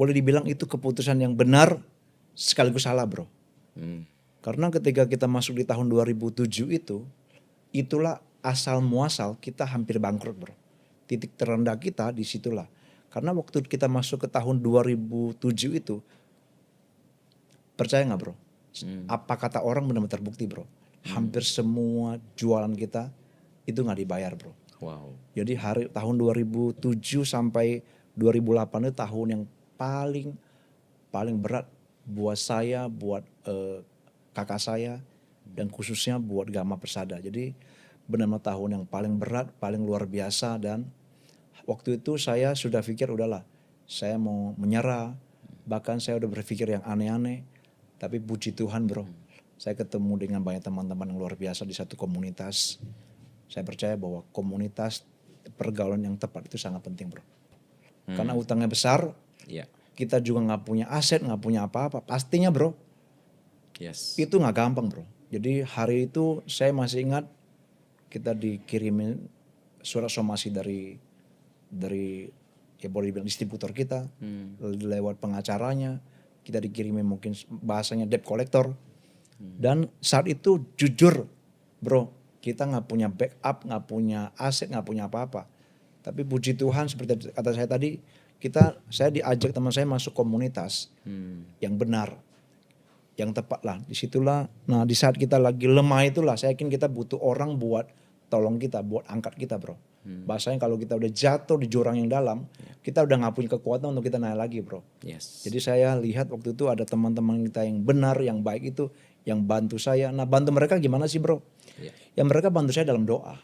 boleh dibilang itu keputusan yang benar sekaligus salah bro. Karena ketika kita masuk di tahun 2007 itulah asal muasal kita hampir bangkrut bro. Titik terendah kita disitulah. Karena waktu kita masuk ke tahun 2007 itu, percaya nggak bro? Apa kata orang benar-benar terbukti bro. Hampir semua jualan kita itu nggak dibayar bro. Wow. Jadi tahun 2007 sampai 2008 itu tahun yang paling berat buat saya, buat kakak saya, dan khususnya buat Gama Persada. Jadi benar-benar tahun yang paling berat, paling luar biasa, dan waktu itu saya sudah pikir udahlah, saya mau menyerah, bahkan saya udah berpikir yang aneh-aneh. Tapi puji Tuhan bro, saya ketemu dengan banyak teman-teman yang luar biasa di satu komunitas. Saya percaya bahwa komunitas pergaulan yang tepat itu sangat penting bro. Karena utangnya besar, kita juga nggak punya aset, nggak punya apa-apa. Pastinya bro, itu nggak gampang bro. Jadi hari itu saya masih ingat kita dikirimin surat somasi dari ya boleh dibilang distributor kita, lewat pengacaranya, kita dikirimin mungkin bahasanya debt collector. Dan saat itu jujur bro, kita nggak punya backup, nggak punya aset, nggak punya apa-apa. Tapi puji Tuhan seperti kata saya tadi, saya diajak teman saya masuk komunitas yang benar, yang tepat lah. Disitulah, nah di saat kita lagi lemah itulah, saya yakin kita butuh orang buat tolong kita, buat angkat kita bro. Bahasanya kalau kita udah jatuh di jurang yang dalam, kita udah nggak punya kekuatan untuk kita naik lagi bro. Jadi saya lihat waktu itu ada teman-teman kita yang benar, yang baik itu, yang bantu saya. Nah bantu mereka gimana sih bro? Ya mereka bantu saya dalam doa.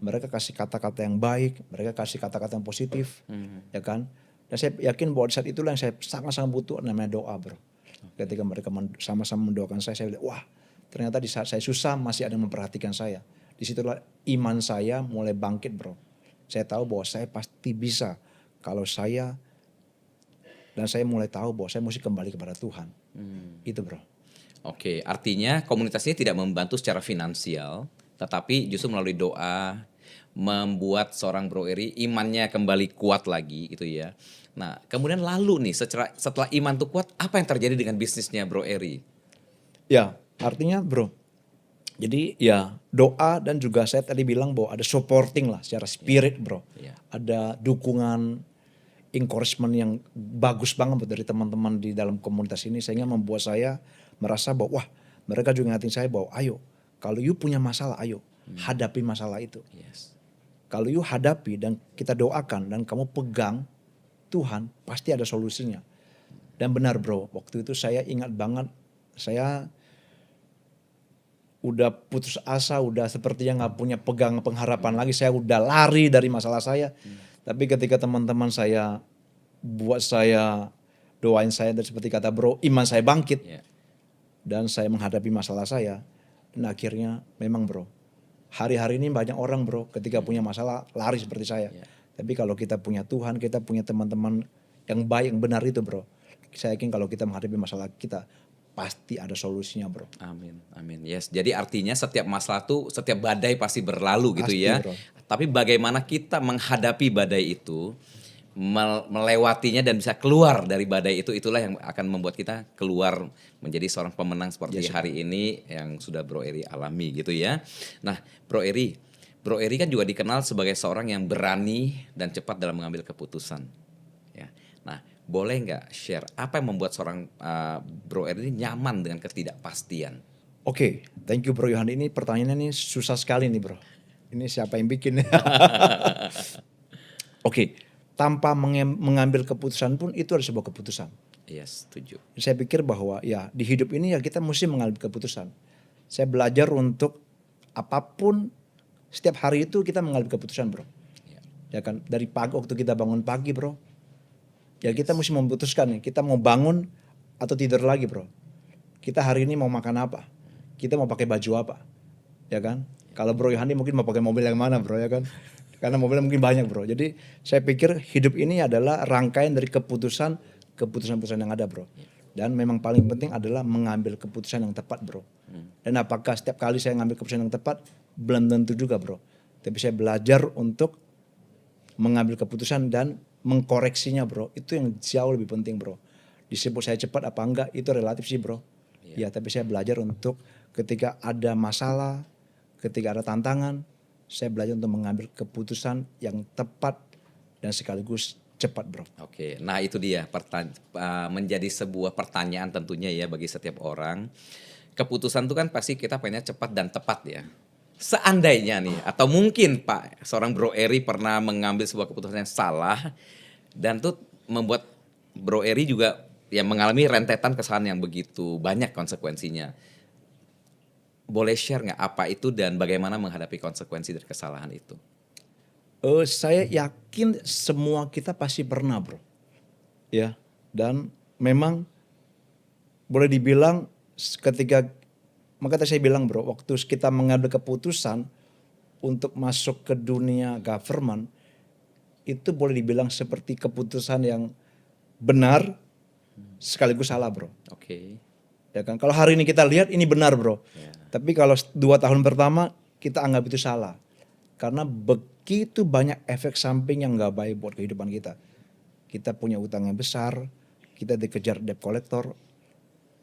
Mereka kasih kata-kata yang baik, mereka kasih kata-kata yang positif, ya kan? Dan saya yakin bahwa di saat itulah yang saya sangat-sangat butuh namanya doa bro. Ketika mereka sama-sama mendoakan saya bilang, wah ternyata di saat saya susah masih ada yang memperhatikan saya. Disitulah iman saya mulai bangkit bro. Saya tahu bahwa saya pasti bisa kalau saya mulai tahu bahwa saya mesti kembali kepada Tuhan. Itu bro. Oke, artinya komunitas ini tidak membantu secara finansial, tetapi justru melalui doa membuat seorang Bro Eri imannya kembali kuat lagi gitu ya. Nah, kemudian lalu nih setelah iman itu kuat, apa yang terjadi dengan bisnisnya Bro Eri? Ya, artinya bro, jadi ya doa dan juga saya tadi bilang bahwa ada supporting lah secara spirit bro. Ada dukungan, encouragement yang bagus banget dari teman-teman di dalam komunitas ini, sehingga membuat saya merasa bahwa wah mereka juga ngatin saya bahwa ayo kalau you punya masalah ayo hadapi masalah itu. Kalau you hadapi dan kita doakan dan kamu pegang Tuhan pasti ada solusinya. Dan benar bro, waktu itu saya ingat banget, saya udah putus asa, udah sepertinya nggak punya pengharapan lagi, saya udah lari dari masalah saya. Tapi ketika teman-teman saya buat saya doain saya, dan seperti kata bro, iman saya bangkit dan saya menghadapi masalah saya. Dan akhirnya memang bro, hari-hari ini banyak orang bro ketika punya masalah lari seperti saya. Tapi kalau kita punya Tuhan, kita punya teman-teman yang baik, yang benar itu bro, saya yakin kalau kita menghadapi masalah kita pasti ada solusinya bro. Amin, amin. Yes, jadi artinya setiap masalah tuh, setiap badai pasti berlalu gitu ya. Bro. Tapi bagaimana kita menghadapi badai itu, melewatinya dan bisa keluar dari badai itu, itulah yang akan membuat kita keluar menjadi seorang pemenang seperti hari ini yang sudah Bro Eri alami gitu ya. Nah, Bro Eri kan juga dikenal sebagai seorang yang berani dan cepat dalam mengambil keputusan. Ya. Nah, boleh nggak share apa yang membuat seorang Bro Eri ini nyaman dengan ketidakpastian? Oke, thank you Bro Yohan. Ini pertanyaannya ini susah sekali nih bro. Ini siapa yang bikin? Oke, tanpa mengambil keputusan pun itu adalah sebuah keputusan. Yes, setuju. Saya pikir bahwa ya di hidup ini ya kita mesti mengambil keputusan. Saya belajar untuk apapun setiap hari itu kita mengambil keputusan bro. Ya kan, dari pagi waktu kita bangun pagi bro, ya kita mesti memutuskan nih, kita mau bangun atau tidur lagi bro. Kita hari ini mau makan apa? Kita mau pakai baju apa? Ya kan? Kalau Bro Yohani mungkin mau pakai mobil yang mana bro ya kan? Karena mobilnya mungkin banyak bro. Jadi saya pikir hidup ini adalah rangkaian dari keputusan yang ada bro. Dan memang paling penting adalah mengambil keputusan yang tepat bro. Dan apakah setiap kali saya ngambil keputusan yang tepat? Belum tentu juga bro. Tapi saya belajar untuk mengambil keputusan dan mengkoreksinya bro, itu yang jauh lebih penting bro. Disebut saya cepat apa enggak itu relatif sih bro. Ya tapi saya belajar untuk ketika ada masalah, ketika ada tantangan, saya belajar untuk mengambil keputusan yang tepat dan sekaligus cepat bro. Oke, nah itu dia menjadi sebuah pertanyaan tentunya ya bagi setiap orang. Keputusan itu kan pasti kita pengennya cepat dan tepat ya. Seandainya nih, atau mungkin Pak, seorang Bro Eri pernah mengambil sebuah keputusan yang salah dan tuh membuat Bro Eri juga ya mengalami rentetan kesalahan yang begitu banyak konsekuensinya. Boleh share nggak apa itu dan bagaimana menghadapi konsekuensi dari kesalahan itu? Saya yakin semua kita pasti pernah bro. Ya, dan memang boleh dibilang ketika, maka tadi saya bilang bro, waktu kita mengambil keputusan untuk masuk ke dunia government, itu boleh dibilang seperti keputusan yang benar sekaligus salah bro. Oke. Ya kan, kalau hari ini kita lihat ini benar bro, tapi kalau 2 tahun pertama kita anggap itu salah. Karena begitu banyak efek samping yang gak baik buat kehidupan kita. Kita punya utang yang besar, kita dikejar debt collector,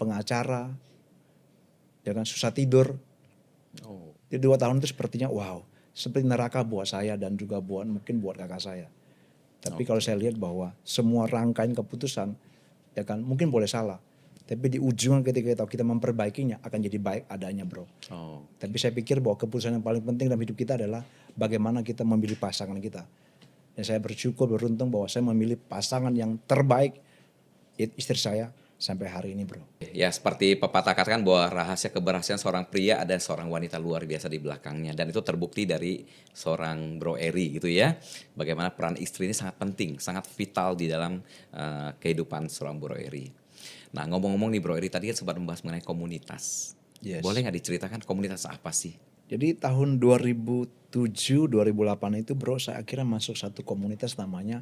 pengacara, ya kan, susah tidur. Di 2 tahun itu sepertinya wow, seperti neraka buat saya dan juga mungkin buat kakak saya. Tapi kalau saya lihat bahwa semua rangkaian keputusan, ya kan, mungkin boleh salah. Tapi di ujung ketika kita memperbaikinya akan jadi baik adanya bro. Tapi saya pikir bahwa keputusan yang paling penting dalam hidup kita adalah bagaimana kita memilih pasangan kita. Dan saya bersyukur, beruntung bahwa saya memilih pasangan yang terbaik, istri saya sampai hari ini bro. Ya seperti pepatah katakan bahwa rahasia keberhasilan seorang pria ada seorang wanita luar biasa di belakangnya. Dan itu terbukti dari seorang Bro Eri gitu ya. Bagaimana peran istri ini sangat penting, sangat vital di dalam kehidupan seorang Bro Eri. Nah ngomong-ngomong nih Bro Eri, tadi kan sempat membahas mengenai komunitas. Yes. Boleh nggak diceritakan komunitas apa sih? Jadi tahun 2007-2008 itu bro, saya akhirnya masuk satu komunitas namanya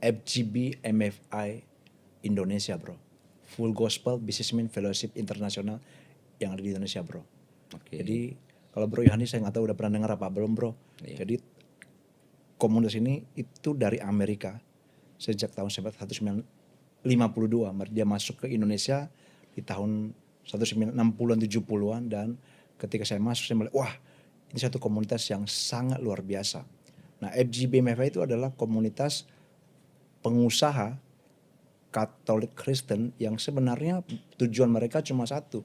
FGB MFI Indonesia bro. Full Gospel Businessman Fellowship Internasional yang ada di Indonesia bro. Jadi kalau Bro Yohanes saya nggak tahu udah pernah dengar apa belum bro. Jadi komunitas ini itu dari Amerika sejak tahun 1952. Dia masuk ke Indonesia di tahun 1960-an 70-an dan ketika saya masuk saya melihat wah ini satu komunitas yang sangat luar biasa. Nah FGBMFI itu adalah komunitas pengusaha Katolik Kristen yang sebenarnya tujuan mereka cuma satu,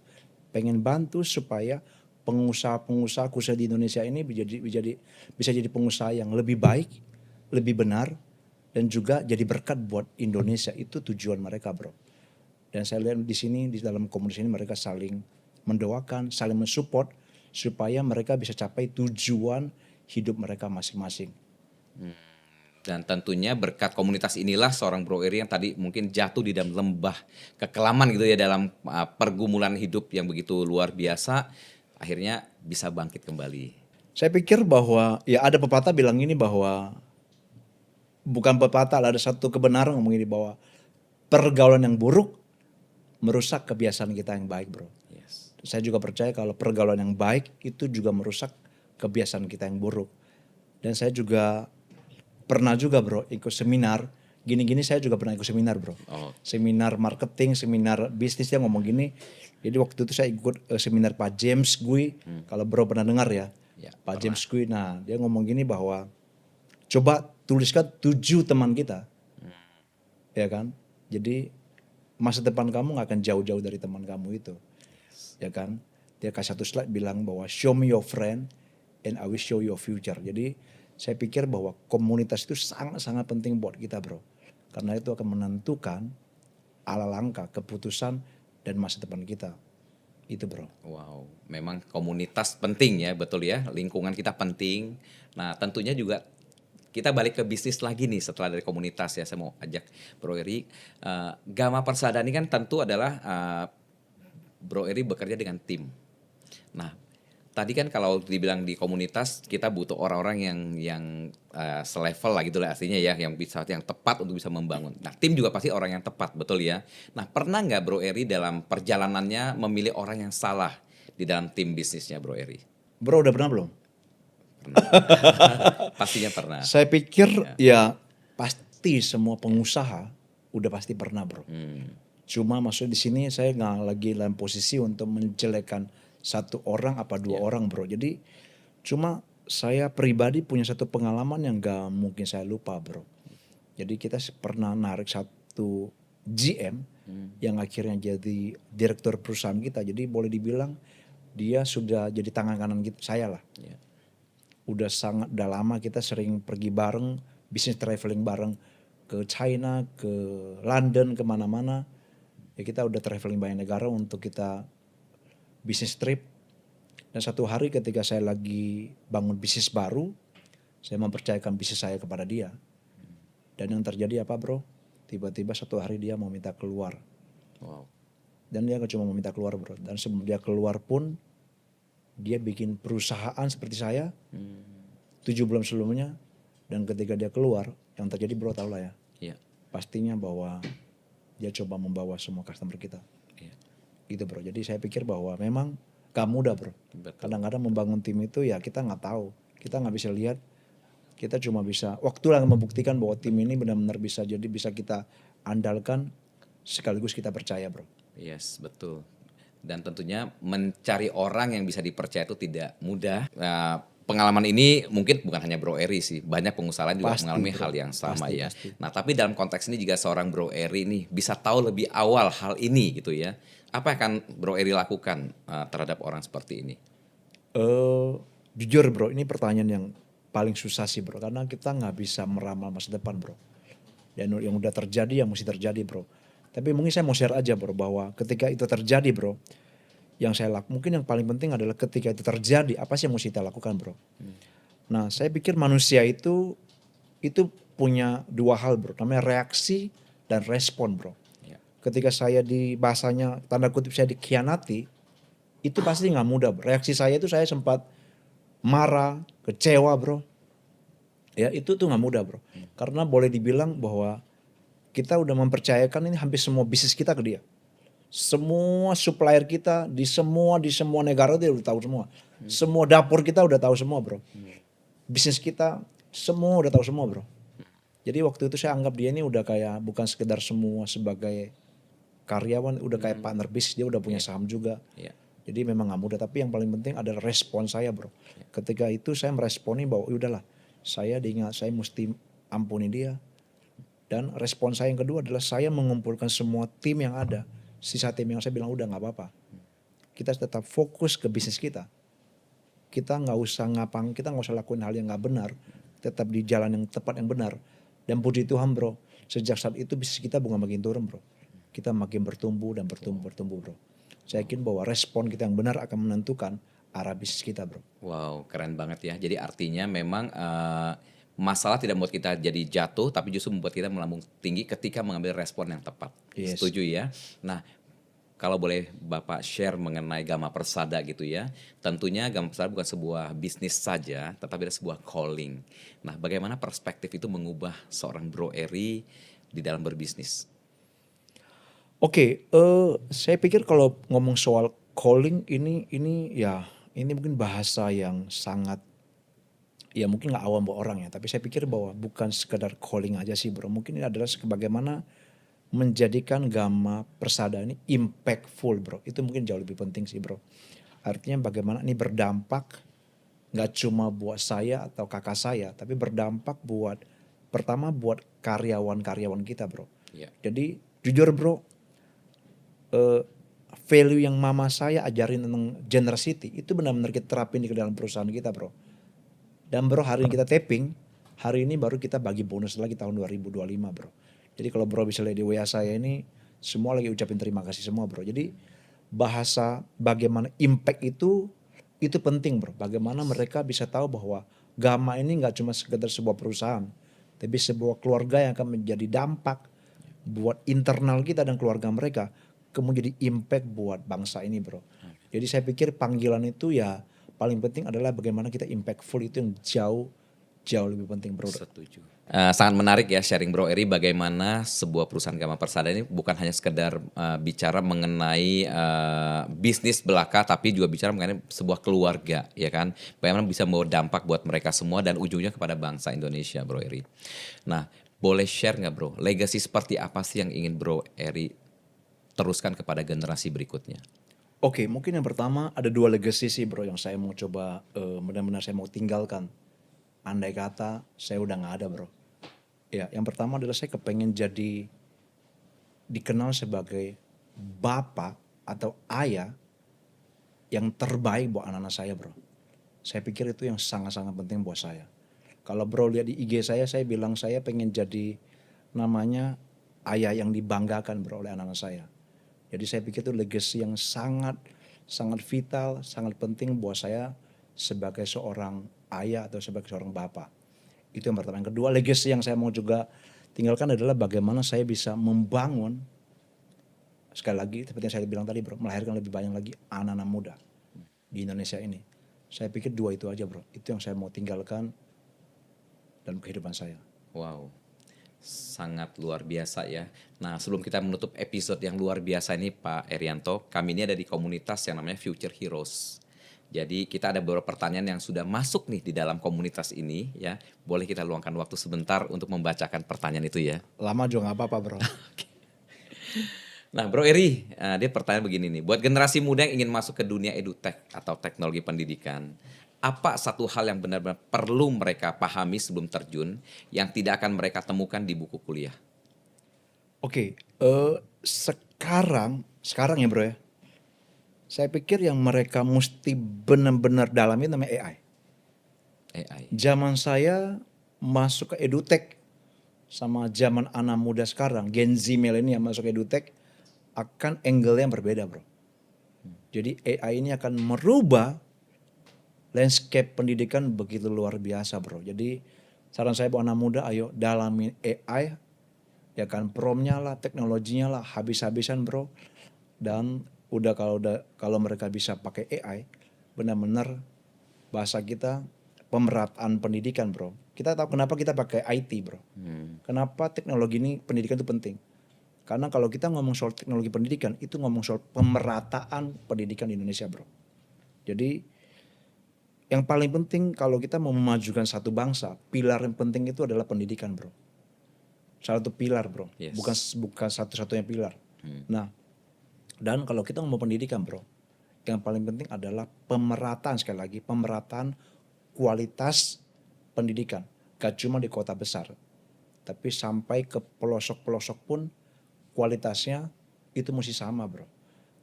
pengen bantu supaya pengusaha-pengusaha khususnya di Indonesia ini bisa jadi pengusaha yang lebih baik, lebih benar, dan juga jadi berkat buat Indonesia. Itu tujuan mereka bro. Dan saya lihat di sini di dalam komunitas ini mereka saling mendoakan, saling mensupport supaya mereka bisa capai tujuan hidup mereka masing-masing. Dan tentunya berkat komunitas inilah seorang Bro Eri yang tadi mungkin jatuh di dalam lembah kekelaman gitu ya, dalam pergumulan hidup yang begitu luar biasa, akhirnya bisa bangkit kembali. Saya pikir bahwa ya ada pepatah bilang ini bahwa, bukan pepatah, ada satu kebenaran ngomong ini bahwa pergaulan yang buruk merusak kebiasaan kita yang baik bro. Yes. Saya juga percaya kalau pergaulan yang baik itu juga merusak kebiasaan kita yang buruk. Dan saya juga pernah juga bro ikut seminar, gini-gini saya juga pernah ikut seminar bro. Seminar marketing, seminar bisnis, dia ngomong gini. Jadi waktu itu saya ikut seminar Pak James Gui, kalau bro pernah dengar ya. Pak pernah. James Gui, nah dia ngomong gini bahwa coba tuliskan 7 teman kita. Ya kan, jadi masa depan kamu gak akan jauh-jauh dari teman kamu itu. Ya kan, dia kasih satu slide bilang bahwa show me your friend and I will show your future. Jadi saya pikir bahwa komunitas itu sangat-sangat penting buat kita bro. Karena itu akan menentukan ala langkah, keputusan, dan masa depan kita. Itu bro. Wow, memang komunitas penting ya, betul ya. Lingkungan kita penting. Nah tentunya juga kita balik ke bisnis lagi nih setelah dari komunitas ya. Saya mau ajak Bro Eri. Gama Persada ini kan tentu adalah Bro Eri bekerja dengan tim. Nah tadi kan kalau dibilang di komunitas kita butuh orang-orang yang selevel lah gitu lah artinya ya, yang tepat untuk bisa membangun. Nah tim juga pasti orang yang tepat, betul ya. Nah pernah nggak Bro Eri dalam perjalanannya memilih orang yang salah di dalam tim bisnisnya Bro Eri? Bro udah pernah belum? Pernah. Pastinya pernah. Saya pikir ya pasti semua pengusaha udah pasti pernah bro. Cuma maksud di sini saya nggak lagi dalam posisi untuk menjelekkan satu orang apa dua orang bro. Jadi cuma saya pribadi punya satu pengalaman yang gak mungkin saya lupa bro. Jadi kita pernah narik satu GM yang akhirnya jadi direktur perusahaan kita. Jadi boleh dibilang dia sudah jadi tangan kanan saya lah. Udah lama kita sering pergi bareng, bisnis traveling bareng ke China, ke London, kemana-mana. Ya kita udah traveling banyak negara untuk kita bisnis trip. Dan satu hari ketika saya lagi bangun bisnis baru, saya mempercayakan bisnis saya kepada dia. Dan yang terjadi apa bro? Tiba-tiba satu hari dia mau minta keluar. Wow. Dan dia gak cuma mau minta keluar bro. Dan sebelum dia keluar pun, dia bikin perusahaan seperti saya 7 bulan sebelumnya. Dan ketika dia keluar, yang terjadi bro tau lah ya. Iya. Pastinya bahwa dia coba membawa semua customer kita. Iya. Gitu bro. Jadi saya pikir bahwa memang gak mudah bro. Betul. Kadang-kadang membangun tim itu ya kita gak tahu. Kita gak bisa lihat. Kita cuma bisa, waktu yang membuktikan bahwa tim ini benar-benar bisa kita andalkan sekaligus kita percaya bro. Yes, betul. Dan tentunya mencari orang yang bisa dipercaya itu tidak mudah. Pengalaman ini mungkin bukan hanya Bro Eri sih, banyak pengusaha lain juga Pasti, mengalami bro. hal yang sama Pasti, ya. pasti. Nah, tapi dalam konteks ini juga seorang Bro Eri nih bisa tahu lebih awal hal ini gitu ya. Apa yang akan Bro Eri lakukan terhadap orang seperti ini? Jujur bro, ini pertanyaan yang paling susah sih bro, karena kita nggak bisa meramal masa depan bro. Dan yang udah terjadi yang mesti terjadi bro. Tapi mungkin saya mau share aja bro, bahwa ketika itu terjadi bro, yang saya mungkin yang paling penting adalah ketika itu terjadi, apa sih yang mesti kita lakukan bro. Nah saya pikir manusia itu punya dua hal bro, namanya reaksi dan respon bro. Ya. Ketika saya di bahasanya tanda kutip saya dikhianati, itu pasti nggak mudah bro. Reaksi saya itu saya sempat marah, kecewa bro. Ya itu tuh nggak mudah bro. Karena boleh dibilang bahwa kita udah mempercayakan ini hampir semua bisnis kita ke dia. Semua supplier kita di semua negara dia udah tahu semua. Semua dapur kita udah tahu semua bro. Bisnis kita semua udah tahu semua bro. Jadi waktu itu saya anggap dia ini udah kayak bukan sekedar semua sebagai karyawan, udah kayak partner bisnis, dia udah punya saham juga. Iya. Jadi memang gak mudah, tapi yang paling penting adalah respon saya bro. Ketika itu saya meresponi bahwa udahlah, saya mesti ampuni dia. Dan respon saya yang kedua adalah saya mengumpulkan semua tim yang ada. Sisa tim yang saya bilang udah gak apa-apa. Kita tetap fokus ke bisnis kita. Kita gak usah lakuin hal yang gak benar. Tetap di jalan yang tepat yang benar. Dan puji Tuhan bro, sejak saat itu bisnis kita bukan makin turun bro. Kita makin bertumbuh dan bertumbuh bro. Saya yakin bahwa respon kita yang benar akan menentukan arah bisnis kita bro. Wow, keren banget ya. Jadi artinya memang masalah tidak membuat kita jadi jatuh, tapi justru membuat kita melambung tinggi ketika mengambil respon yang tepat. Yes. Setuju ya? Nah, kalau boleh Bapak share mengenai Gama Persada gitu ya. Tentunya Gama Persada bukan sebuah bisnis saja, tetapi ada sebuah calling. Nah, bagaimana perspektif itu mengubah seorang Bro Eri di dalam berbisnis? Oke, saya pikir kalau ngomong soal calling ini mungkin bahasa yang sangat ya mungkin nggak awam buat orang ya, tapi saya pikir bahwa bukan sekedar calling aja sih bro. Mungkin ini adalah bagaimana menjadikan Gama Persada ini impactful bro. Itu mungkin jauh lebih penting sih bro. Artinya bagaimana ini berdampak nggak cuma buat saya atau kakak saya, tapi berdampak pertama buat karyawan-karyawan kita bro. Ya. Jadi jujur bro, value yang mama saya ajarin tentang generosity itu benar-benar kita terapin di dalam perusahaan kita bro. Dan bro hari ini kita taping, hari ini baru kita bagi bonus lagi tahun 2025 bro. Jadi kalau bro bisa lihat di WA saya ini, semua lagi ucapin terima kasih semua bro. Jadi bahasa bagaimana impact itu penting bro. Bagaimana mereka bisa tahu bahwa Gama ini gak cuma sekedar sebuah perusahaan, tapi sebuah keluarga yang akan menjadi dampak buat internal kita dan keluarga mereka, kemudian jadi impact buat bangsa ini bro. Jadi saya pikir panggilan itu ya paling penting adalah bagaimana kita impactful, itu yang jauh lebih penting bro. Setuju. Sangat menarik ya sharing Bro Eri bagaimana sebuah perusahaan Gama Persada ini bukan hanya sekedar bicara mengenai bisnis belaka, tapi juga bicara mengenai sebuah keluarga ya kan. Bagaimana bisa membawa dampak buat mereka semua dan ujungnya kepada bangsa Indonesia Bro Eri. Nah, Boleh share nggak bro, legacy seperti apa sih yang ingin Bro Eri teruskan kepada generasi berikutnya? Oke, mungkin yang pertama ada dua legacy sih bro yang saya mau coba benar-benar saya mau tinggalkan. Andai kata saya udah nggak ada bro. Ya, yang pertama adalah saya kepengen jadi dikenal sebagai bapak atau ayah yang terbaik buat anak-anak saya bro. Saya pikir itu yang sangat-sangat penting buat saya. Kalau bro lihat di IG saya bilang saya pengen jadi namanya ayah yang dibanggakan bro oleh anak-anak saya. Jadi saya pikir itu legacy yang sangat sangat vital, sangat penting buat saya sebagai seorang ayah atau sebagai seorang bapak. Itu yang pertama. Yang kedua, legacy yang saya mau juga tinggalkan adalah bagaimana saya bisa membangun, sekali lagi seperti yang saya bilang tadi bro, melahirkan lebih banyak lagi anak-anak muda di Indonesia ini. Saya pikir dua itu aja bro, itu yang saya mau tinggalkan dalam kehidupan saya. Wow, sangat luar biasa ya. Nah, sebelum kita menutup episode yang luar biasa ini Pak Erianto, kami ini ada di komunitas yang namanya Future Heroes. Jadi kita ada beberapa pertanyaan yang sudah masuk nih di dalam komunitas ini ya. Boleh kita luangkan waktu sebentar untuk membacakan pertanyaan itu ya. Lama juga nggak apa-apa bro. Nah Bro Eri, dia pertanyaan begini nih. Buat generasi muda yang ingin masuk ke dunia edutech atau teknologi pendidikan, apa satu hal yang benar-benar perlu mereka pahami sebelum terjun yang tidak akan mereka temukan di buku kuliah? Oke, sekarang ya bro ya, saya pikir yang mereka mesti benar-benar dalami namanya AI. AI. Zaman saya masuk ke edutech sama zaman anak muda sekarang, Gen Z milenial masuk ke edutech akan angle yang berbeda bro. Jadi AI ini akan merubah landscape pendidikan begitu luar biasa bro. Jadi saran saya buat anak muda, ayo dalamin AI, ya kan promnya lah, teknologinya lah, habis-habisan bro. Dan kalau mereka bisa pakai AI, benar-benar bahasa kita pemerataan pendidikan bro. Kita tahu kenapa kita pakai IT bro. Kenapa teknologi ini pendidikan itu penting. Karena kalau kita ngomong soal teknologi pendidikan, itu ngomong soal pemerataan pendidikan di Indonesia bro. Jadi yang paling penting kalau kita mau memajukan satu bangsa, pilar yang penting itu adalah pendidikan bro. Salah satu pilar bro, Yes. bukan satu-satunya pilar. Nah, dan kalau kita ngomong pendidikan bro, yang paling penting adalah pemerataan, sekali lagi pemerataan kualitas pendidikan. Gak cuma di kota besar, tapi sampai ke pelosok-pelosok pun kualitasnya itu mesti sama bro.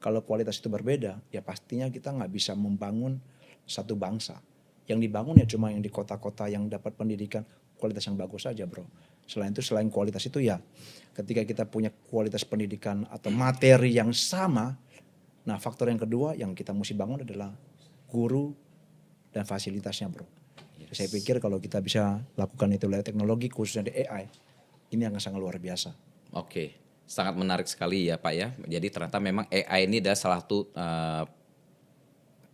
Kalau kualitas itu berbeda, ya pastinya kita nggak bisa membangun satu bangsa. Yang dibangun ya cuma yang di kota-kota yang dapat pendidikan kualitas yang bagus saja bro. Selain kualitas itu ya, ketika kita punya kualitas pendidikan atau materi yang sama, nah faktor yang kedua yang kita mesti bangun adalah guru dan fasilitasnya bro. Yes. Saya pikir kalau kita bisa lakukan itu lewat teknologi khususnya di AI, ini akan sangat luar biasa. Oke, sangat menarik sekali ya Pak ya. Jadi ternyata memang AI ini adalah salah satu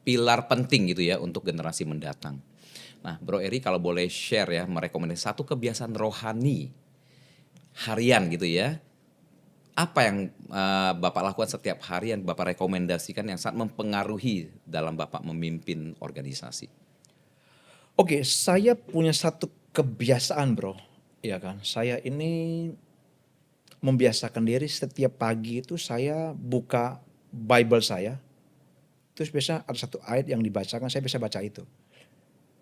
pilar penting gitu ya untuk generasi mendatang. Nah Bro Eri kalau boleh share ya, merekomendasi satu kebiasaan rohani harian gitu ya. Apa yang Bapak lakukan setiap hari yang Bapak rekomendasikan yang sangat mempengaruhi dalam Bapak memimpin organisasi? Oke, saya punya satu kebiasaan bro, ya kan. Saya ini membiasakan diri setiap pagi itu saya buka Bible saya, terus biasa ada satu ayat yang dibacakan, saya bisa baca itu.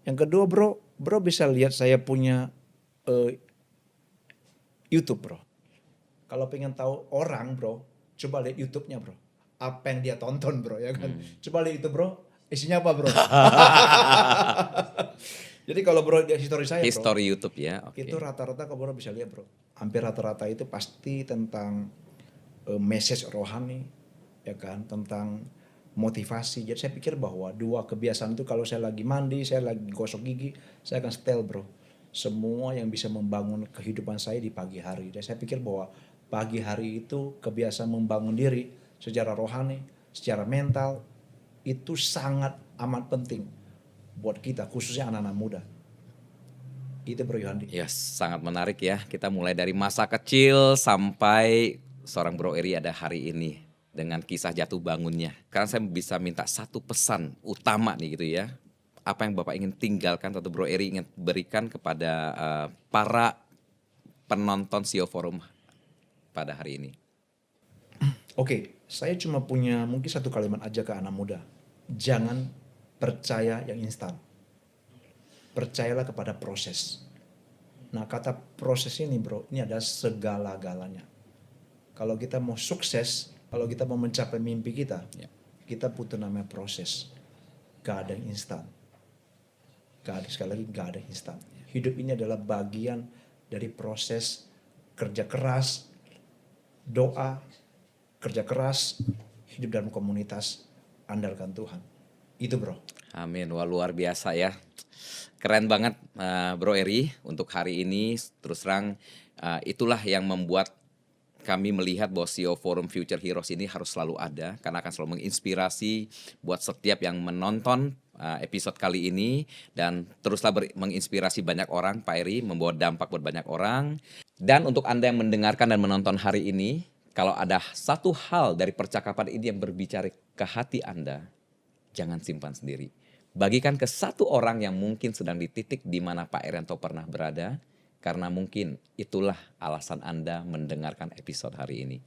Yang kedua bro bisa lihat saya punya YouTube bro. Kalau pengen tahu orang bro, coba lihat YouTube-nya bro. Apa yang dia tonton bro, ya kan. Coba lihat itu bro, isinya apa bro. Jadi kalau bro lihat history saya bro. History YouTube ya, oke. Itu rata-rata kalau bro bisa lihat bro. Hampir rata-rata itu pasti tentang message rohani, ya kan, tentang motivasi. Jadi saya pikir bahwa dua kebiasaan itu kalau saya lagi mandi, saya lagi gosok gigi, saya akan setel bro. Semua yang bisa membangun kehidupan saya di pagi hari. Dan saya pikir bahwa pagi hari itu kebiasaan membangun diri secara rohani, secara mental, itu sangat amat penting buat kita, khususnya anak-anak muda. Itu Bro Yohandi. Ya, sangat menarik ya. Kita mulai dari masa kecil sampai seorang Bro Eri ada hari ini dengan kisah jatuh bangunnya. Karena saya bisa minta satu pesan utama nih gitu ya. Apa yang Bapak ingin tinggalkan atau Bro Eri ingin berikan kepada para penonton CEO Forum pada hari ini? Oke, saya cuma punya mungkin satu kalimat aja ke anak muda. Jangan percaya yang instan. Percayalah kepada proses. Nah, kata proses ini bro, ini adalah segala-galanya. Kalau kita mau sukses, kalau kita mau mencapai mimpi kita, Ya. kita butuh namanya proses. Gak ada yang instan. Sekali lagi gak ada yang instan. Hidup ini adalah bagian dari proses kerja keras, doa, kerja keras, hidup dalam komunitas, andalkan Tuhan. Itu bro. Amin, wah luar biasa ya. Keren banget Bro Eri untuk hari ini. Terus terang itulah yang membuat kami melihat bahwa CEO Forum Future Heroes ini harus selalu ada, karena akan selalu menginspirasi buat setiap yang menonton episode kali ini, dan teruslah menginspirasi banyak orang, Pak Eri, membawa dampak buat banyak orang. Dan untuk Anda yang mendengarkan dan menonton hari ini, kalau ada satu hal dari percakapan ini yang berbicara ke hati Anda, jangan simpan sendiri. Bagikan ke satu orang yang mungkin sedang di titik di mana Pak Erianto pernah berada, karena mungkin itulah alasan Anda mendengarkan episode hari ini.